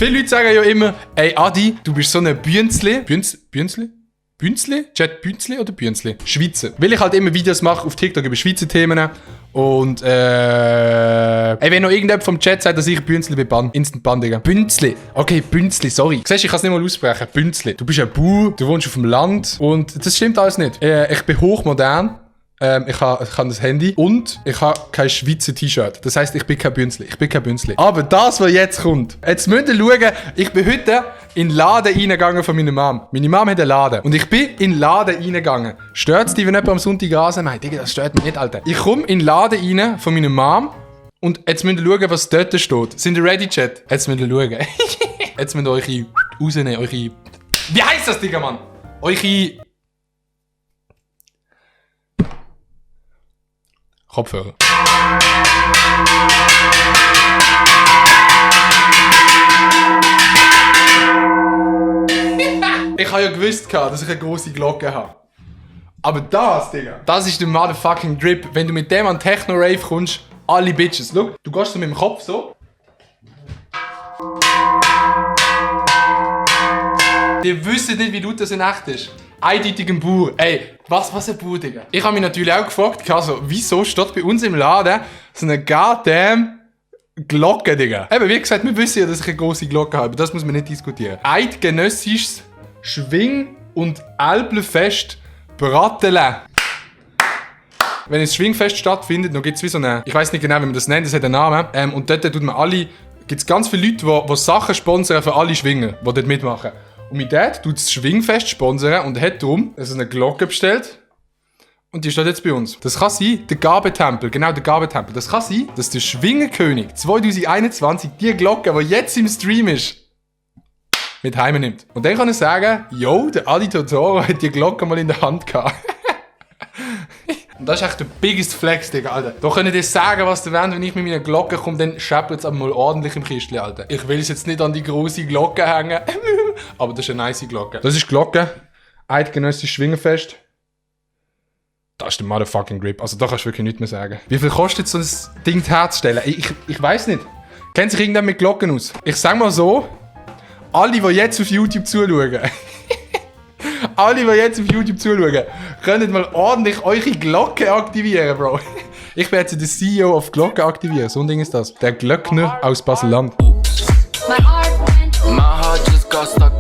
Viele Leute sagen ja immer, ey Adi, du bist so ein Bünzli. Bünzli? Bünzli? Chat Bünzli oder Bünzli? Schweizer. Weil ich halt immer Videos mache auf TikTok über Schweizer Themen. Und ey, wenn noch irgendjemand vom Chat sagt, dass ich Bünzli bin, Bann. Instant Bann, Digga. Bünzli. Okay, Bünzli, sorry. Siehst du, ich kann es nicht mal aussprechen. Bünzli. Du bist ein Bauer, du wohnst auf dem Land. Und das stimmt alles nicht. Ich bin hochmodern. Ich habe das Handy und ich habe kein Schweizer T-Shirt. Das heisst, ich bin kein Bünzli. Aber das, was jetzt kommt, jetzt müsst ihr schauen, ich bin heute in den Laden reingegangen von meiner Mom. Meine Mom hat einen Laden. Und ich bin in den Laden reingegangen. Stört es dich, wenn jemand am Sonntag Rasen macht? Digga, das stört mich nicht, Alter. Ich komme in den Laden rein von meiner Mom und jetzt müsst ihr schauen, was dort steht. Sind ihr ready, Chat? Jetzt müsst ihr schauen. Jetzt müsst ihr eure rausnehmen, eure... Wie heisst das, Digga, Mann? Eure... Kopfhörer. Ich habe ja gewusst, dass ich eine grosse Glocke habe. Aber das, Digga, das ist der motherfucking Drip. Wenn du mit dem an Techno-Rave kommst, alle Bitches. Schau, du gehst so mit dem Kopf so. Die wissen nicht, wie laut das in echt ist. Eindeutig ein Bauer. Ey, was ein Bauer, Digga. Ich habe mich natürlich auch gefragt, also, wieso steht bei uns im Laden so eine goddamn Glocke, Digga. Eben, wie gesagt, wir wissen ja, dass ich eine grosse Glocke habe. Das muss man nicht diskutieren. Eidgenössisches Schwing- und Alpenfest Brattelen. Wenn ein Schwingfest stattfindet, dann gibt es wie so eine, ich weiß nicht genau, wie man das nennt, das hat einen Namen. Und dort tut man alle, gibt es ganz viele Leute, die Sachen sponsern für alle Schwinger, die dort mitmachen. Und mein Dad tut das Schwingfest sponsern und hat darum eine Glocke bestellt. Und die steht jetzt bei uns. Das kann sein, der Gabentempel, genau der Gabentempel. Das kann sein, dass der Schwingerkönig 2021 die Glocke, die jetzt im Stream ist, mit heim nimmt. Und dann kann er sagen, yo, der Adi Totoro hat die Glocke mal in der Hand gehabt. Und das ist echt der biggest Flex, Digga, Alter. Da könnt ihr sagen, was ihr wollt, wenn ich mit meiner Glocke komme, dann scheppert es aber mal ordentlich im Kistchen, Alter. Ich will es jetzt nicht an die grosse Glocke hängen, aber das ist eine nice Glocke. Das ist die Glocke, Eidgenössisches Schwingerfest. Das ist der motherfucking Grip. Also da kannst du wirklich nichts mehr sagen. Wie viel kostet so ein Ding herzustellen? Ich weiss nicht. Kennt sich irgendjemand mit Glocken aus? Ich sag mal so, alle, die jetzt auf YouTube zuschauen, könnt mal ordentlich eure Glocke aktivieren, Bro. Ich bin jetzt der CEO auf Glocke aktivieren. So ein Ding ist das. Der Glöckner aus Basel-Land. My heart just got stuck